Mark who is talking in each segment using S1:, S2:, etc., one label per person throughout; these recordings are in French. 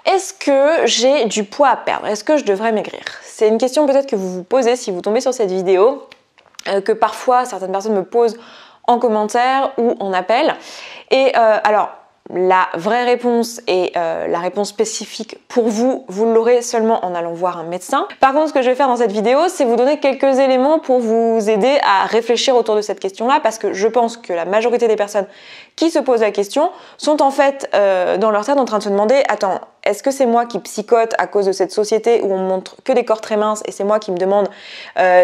S1: Est-ce que j'ai du poids à perdre? Est-ce que je devrais maigrir? C'est une question peut-être que vous vous posez si vous tombez sur cette vidéo, que parfois certaines personnes me posent en commentaire ou en appel. Et alors, la vraie réponse et la réponse spécifique pour vous, vous l'aurez seulement en allant voir un médecin. Par contre, ce que je vais faire dans cette vidéo, c'est vous donner quelques éléments pour vous aider à réfléchir autour de cette question-là, parce que je pense que la majorité des personnes qui se posent la question sont en fait dans leur tête en train de se demander « Attends, est-ce que c'est moi qui psychote à cause de cette société où on me montre que des corps très minces et c'est moi qui me demande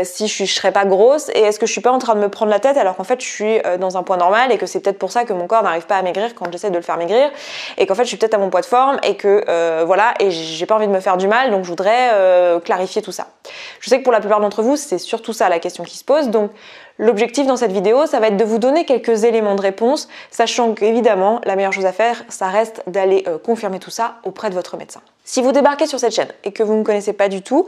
S1: si je serais pas grosse, et est-ce que je suis pas en train de me prendre la tête alors qu'en fait je suis dans un poids normal et que c'est peut-être pour ça que mon corps n'arrive pas à maigrir quand j'essaie de le faire maigrir, et qu'en fait je suis peut-être à mon poids de forme et que voilà, et j'ai pas envie de me faire du mal, donc je voudrais clarifier tout ça. Je sais que pour la plupart d'entre vous c'est surtout ça la question qui se pose, donc l'objectif dans cette vidéo, ça va être de vous donner quelques éléments de réponse, sachant qu'évidemment, la meilleure chose à faire, ça reste d'aller confirmer tout ça auprès de votre médecin. Si vous débarquez sur cette chaîne et que vous ne me connaissez pas du tout,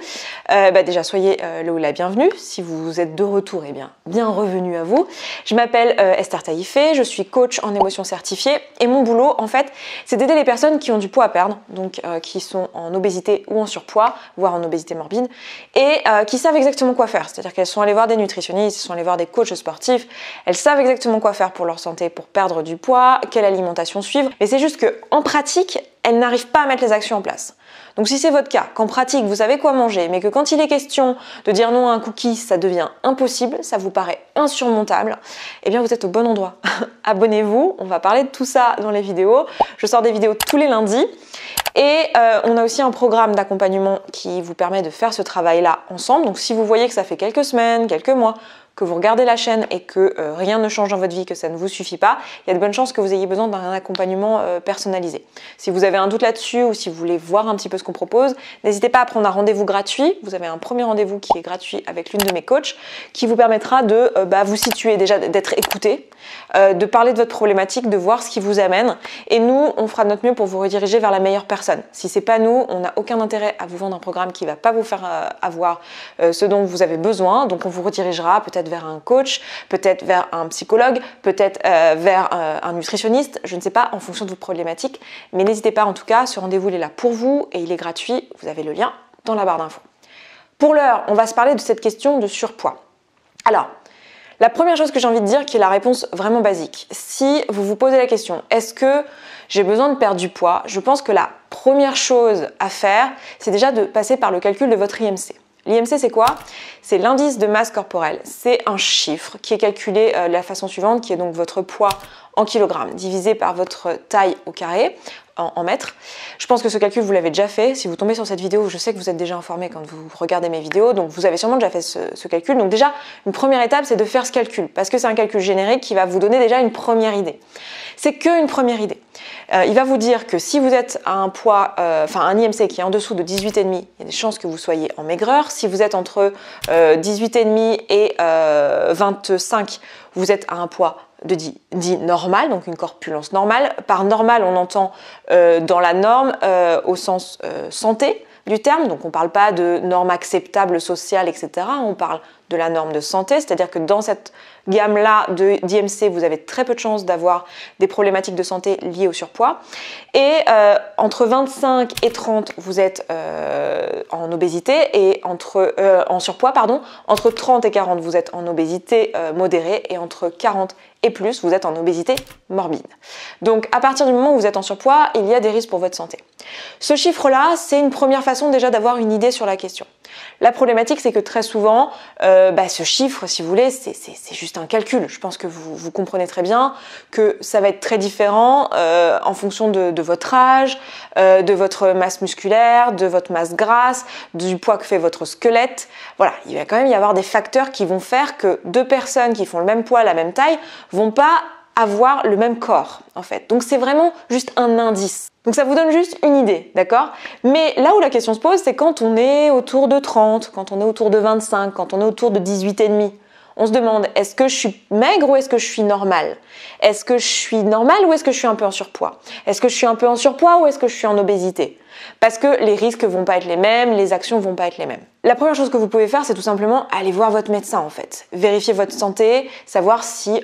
S1: déjà soyez le ou la bienvenue. Si vous êtes de retour, eh bien bienvenue à vous. Je m'appelle Esther Taïfé, je suis coach en émotion certifiée et mon boulot, en fait, c'est d'aider les personnes qui ont du poids à perdre, donc qui sont en obésité ou en surpoids, voire en obésité morbide, et qui savent exactement quoi faire. C'est-à-dire qu'elles sont allées voir des nutritionnistes, elles sont allées voir des coachs sportifs, elles savent exactement quoi faire pour leur santé, pour perdre du poids, quelle alimentation suivre, mais c'est juste qu'en pratique, elles n'arrivent pas à mettre les actions en place. Donc si c'est votre cas, qu'en pratique vous savez quoi manger, mais que quand il est question de dire non à un cookie, ça devient impossible, ça vous paraît insurmontable, eh bien vous êtes au bon endroit. Abonnez-vous, on va parler de tout ça dans les vidéos. Je sors des vidéos tous les lundis. Et on a aussi un programme d'accompagnement qui vous permet de faire ce travail-là ensemble. Donc si vous voyez que ça fait quelques semaines, quelques mois, que vous regardez la chaîne et que rien ne change dans votre vie, que ça ne vous suffit pas, il y a de bonnes chances que vous ayez besoin d'un accompagnement personnalisé. Si vous avez un doute là-dessus ou si vous voulez voir un petit peu ce qu'on propose, n'hésitez pas à prendre un rendez-vous gratuit. Vous avez un premier rendez-vous qui est gratuit avec l'une de mes coachs qui vous permettra de vous situer, déjà d'être écouté, de parler de votre problématique, de voir ce qui vous amène. Et nous, on fera de notre mieux pour vous rediriger vers la meilleure personne. Si c'est pas nous, on n'a aucun intérêt à vous vendre un programme qui va pas vous faire avoir ce dont vous avez besoin. Donc on vous redirigera peut-être vers un coach, peut-être vers un psychologue, peut-être vers un nutritionniste, je ne sais pas, en fonction de votre problématique. Mais n'hésitez pas en tout cas, ce rendez-vous il est là pour vous et il est gratuit. Vous avez le lien dans la barre d'infos. Pour l'heure, on va se parler de cette question de surpoids. Alors, la première chose que j'ai envie de dire, qui est la réponse vraiment basique, si vous vous posez la question, est-ce que j'ai besoin de perdre du poids? Je pense que la première chose à faire, c'est déjà de passer par le calcul de votre IMC. L'IMC, c'est quoi? C'est l'indice de masse corporelle. C'est un chiffre qui est calculé de la façon suivante, qui est donc votre poids en kilogrammes divisé par votre taille au carré, en mètres. Je pense que ce calcul, vous l'avez déjà fait. Si vous tombez sur cette vidéo, je sais que vous êtes déjà informé quand vous regardez mes vidéos, donc vous avez sûrement déjà fait ce calcul. Donc déjà, une première étape, c'est de faire ce calcul, parce que c'est un calcul générique qui va vous donner déjà une première idée. C'est qu'une première idée. Il va vous dire que si vous êtes à un poids, un IMC qui est en dessous de 18,5, il y a des chances que vous soyez en maigreur. Si vous êtes entre 18,5 et 25, vous êtes à un poids dit normal, donc une corpulence normale. Par normal, on entend dans la norme au sens santé du terme, donc on ne parle pas de norme acceptable sociale, etc. On parle de la norme de santé, c'est-à-dire que dans cette gamme-là d'IMC, vous avez très peu de chances d'avoir des problématiques de santé liées au surpoids. Et entre 25 et 30, vous êtes en obésité, et en surpoids, pardon. Entre 30 et 40, vous êtes en obésité modérée, et entre 40 et plus, vous êtes en obésité morbide. Donc à partir du moment où vous êtes en surpoids, il y a des risques pour votre santé. Ce chiffre-là, c'est une première façon déjà d'avoir une idée sur la question. La problématique, c'est que très souvent, ce chiffre, si vous voulez, c'est juste un calcul. Je pense que vous comprenez très bien que ça va être très différent en fonction de votre âge, de votre masse musculaire, de votre masse grasse, du poids que fait votre squelette. Voilà, il va quand même y avoir des facteurs qui vont faire que deux personnes qui font le même poids, la même taille, vont pas avoir le même corps, en fait. Donc c'est vraiment juste un indice. Donc ça vous donne juste une idée, d'accord? Mais là où la question se pose, c'est quand on est autour de 30, quand on est autour de 25, quand on est autour de 18,5. On se demande, est-ce que je suis maigre ou est-ce que je suis normale? Est-ce que je suis normale ou est-ce que je suis un peu en surpoids? Est-ce que je suis un peu en surpoids ou est-ce que je suis en obésité? Parce que les risques vont pas être les mêmes, les actions vont pas être les mêmes. La première chose que vous pouvez faire, c'est tout simplement aller voir votre médecin en fait. Vérifier votre santé, savoir si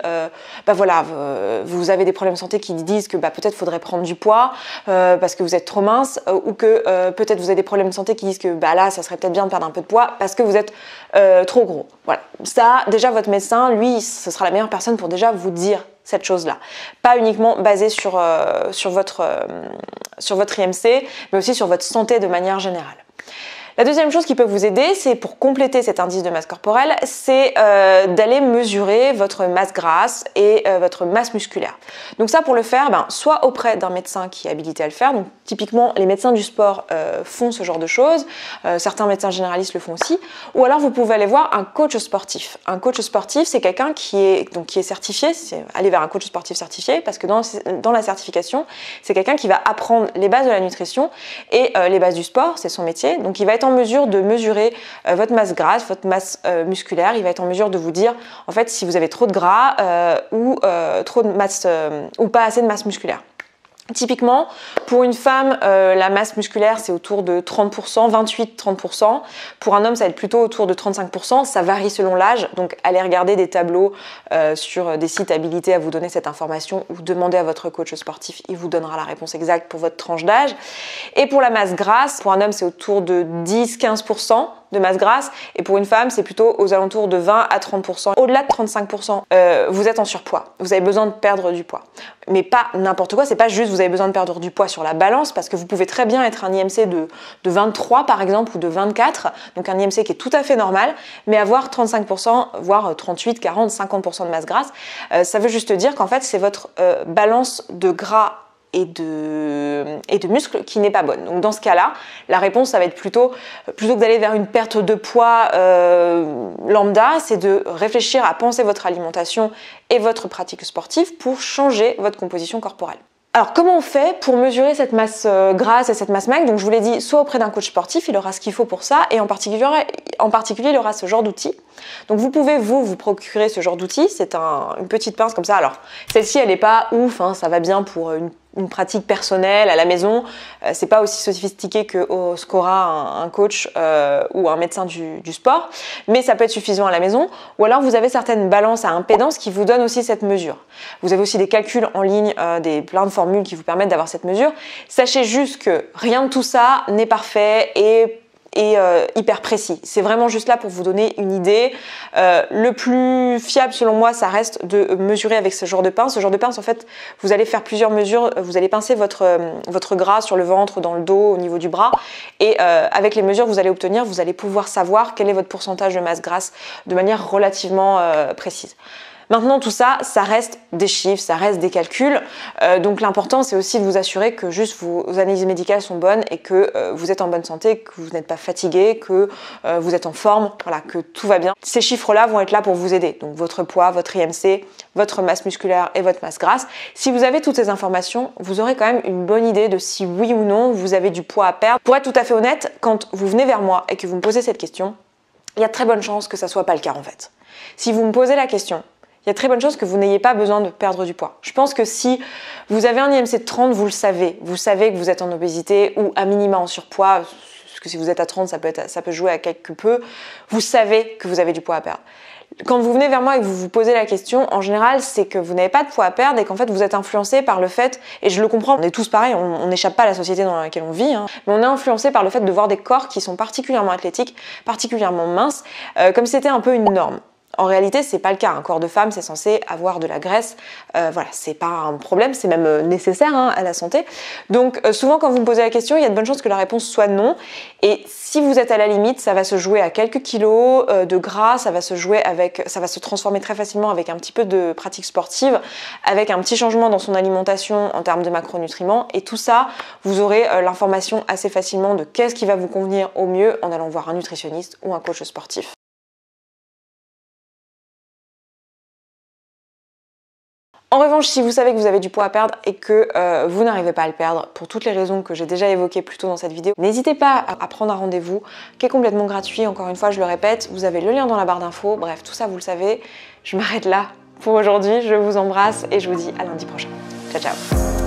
S1: vous avez des problèmes de santé qui disent que peut-être faudrait prendre du poids parce que vous êtes trop mince ou que peut-être vous avez des problèmes de santé qui disent que là, ça serait peut-être bien de perdre un peu de poids parce que vous êtes trop gros. Voilà. Ça, déjà, votre médecin, lui, ce sera la meilleure personne pour déjà vous dire cette chose-là. Pas uniquement basée sur votre IMC, mais aussi sur votre santé de manière générale. La deuxième chose qui peut vous aider, c'est pour compléter cet indice de masse corporelle, c'est d'aller mesurer votre masse grasse et votre masse musculaire. Donc ça, pour le faire, soit auprès d'un médecin qui est habilité à le faire, donc typiquement les médecins du sport font ce genre de choses, certains médecins généralistes le font aussi, ou alors vous pouvez aller voir un coach sportif. Un coach sportif, c'est quelqu'un qui est certifié, c'est aller vers un coach sportif certifié, parce que dans la certification, c'est quelqu'un qui va apprendre les bases de la nutrition et les bases du sport, c'est son métier, donc il va être en mesure de mesurer votre masse grasse, votre masse musculaire. Il va être en mesure de vous dire en fait si vous avez trop de gras ou trop de masse ou pas assez de masse musculaire. Typiquement, pour une femme, la masse musculaire, c'est autour de 30%, 28-30%. Pour un homme, ça va être plutôt autour de 35%. Ça varie selon l'âge. Donc, allez regarder des tableaux sur des sites habilités à vous donner cette information ou demandez à votre coach sportif. Il vous donnera la réponse exacte pour votre tranche d'âge. Et pour la masse grasse, pour un homme, c'est autour de 10-15% de masse grasse. Et pour une femme, c'est plutôt aux alentours de 20 à 30%. Au-delà de 35%, vous êtes en surpoids. Vous avez besoin de perdre du poids. Mais pas n'importe quoi. C'est pas juste vous avez besoin de perdre du poids sur la balance parce que vous pouvez très bien être un IMC de 23 par exemple ou de 24. Donc un IMC qui est tout à fait normal, mais avoir 35%, voire 38, 40, 50% de masse grasse. Ça veut juste dire qu'en fait, c'est votre balance de gras et de muscles qui n'est pas bonne. Donc dans ce cas-là, la réponse, ça va être plutôt que d'aller vers une perte de poids lambda, c'est de réfléchir à penser votre alimentation et votre pratique sportive pour changer votre composition corporelle. Alors comment on fait pour mesurer cette masse grasse et cette masse maigre? Donc je vous l'ai dit, soit auprès d'un coach sportif, il aura ce qu'il faut pour ça, et en particulier il aura ce genre d'outils. Donc vous pouvez vous procurer ce genre d'outils, c'est une petite pince comme ça. Alors celle-ci elle n'est pas ouf, hein, ça va bien pour une pratique personnelle à la maison, c'est pas aussi sophistiqué que ce qu'aura un coach ou un médecin du sport, mais ça peut être suffisant à la maison. Ou alors vous avez certaines balances à impédance qui vous donnent aussi cette mesure. Vous avez aussi des calculs en ligne, plein de formules qui vous permettent d'avoir cette mesure. Sachez juste que rien de tout ça n'est parfait et hyper précis. C'est vraiment juste là pour vous donner une idée. Le plus fiable selon moi, ça reste de mesurer avec ce genre de pince. Ce genre de pince, en fait, vous allez faire plusieurs mesures. Vous allez pincer votre gras sur le ventre, dans le dos, au niveau du bras. Et avec les mesures que vous allez obtenir, vous allez pouvoir savoir quel est votre pourcentage de masse grasse de manière relativement précise. Maintenant, tout ça, ça reste des chiffres, ça reste des calculs. Donc l'important, c'est aussi de vous assurer que juste vos analyses médicales sont bonnes et que vous êtes en bonne santé, que vous n'êtes pas fatigué, que vous êtes en forme, voilà, que tout va bien. Ces chiffres-là vont être là pour vous aider. Donc votre poids, votre IMC, votre masse musculaire et votre masse grasse. Si vous avez toutes ces informations, vous aurez quand même une bonne idée de si oui ou non vous avez du poids à perdre. Pour être tout à fait honnête, quand vous venez vers moi et que vous me posez cette question, il y a de très bonnes chances que ça soit pas le cas en fait. Si vous me posez la question, il y a de très bonnes chances que vous n'ayez pas besoin de perdre du poids. Je pense que si vous avez un IMC de 30, vous le savez. Vous savez que vous êtes en obésité ou à minima en surpoids, parce que si vous êtes à 30, ça peut jouer à quelque peu. Vous savez que vous avez du poids à perdre. Quand vous venez vers moi et que vous vous posez la question, en général, c'est que vous n'avez pas de poids à perdre et qu'en fait, vous êtes influencé par le fait, et je le comprends, on est tous pareils, on n'échappe pas à la société dans laquelle on vit, hein, mais on est influencé par le fait de voir des corps qui sont particulièrement athlétiques, particulièrement minces, comme si c'était un peu une norme. En réalité, c'est pas le cas. Un corps de femme, c'est censé avoir de la graisse. Voilà, c'est pas un problème, c'est même nécessaire à la santé. Donc, souvent, quand vous me posez la question, il y a de bonnes chances que la réponse soit non. Et si vous êtes à la limite, ça va se jouer à quelques kilos de gras, ça va se transformer très facilement avec un petit peu de pratique sportive, avec un petit changement dans son alimentation en termes de macronutriments. Et tout ça, vous aurez l'information assez facilement de qu'est-ce qui va vous convenir au mieux en allant voir un nutritionniste ou un coach sportif. En revanche, si vous savez que vous avez du poids à perdre et que vous n'arrivez pas à le perdre pour toutes les raisons que j'ai déjà évoquées plus tôt dans cette vidéo, n'hésitez pas à prendre un rendez-vous qui est complètement gratuit. Encore une fois, je le répète, vous avez le lien dans la barre d'infos. Bref, tout ça, vous le savez. Je m'arrête là pour aujourd'hui. Je vous embrasse et je vous dis à lundi prochain. Ciao, ciao.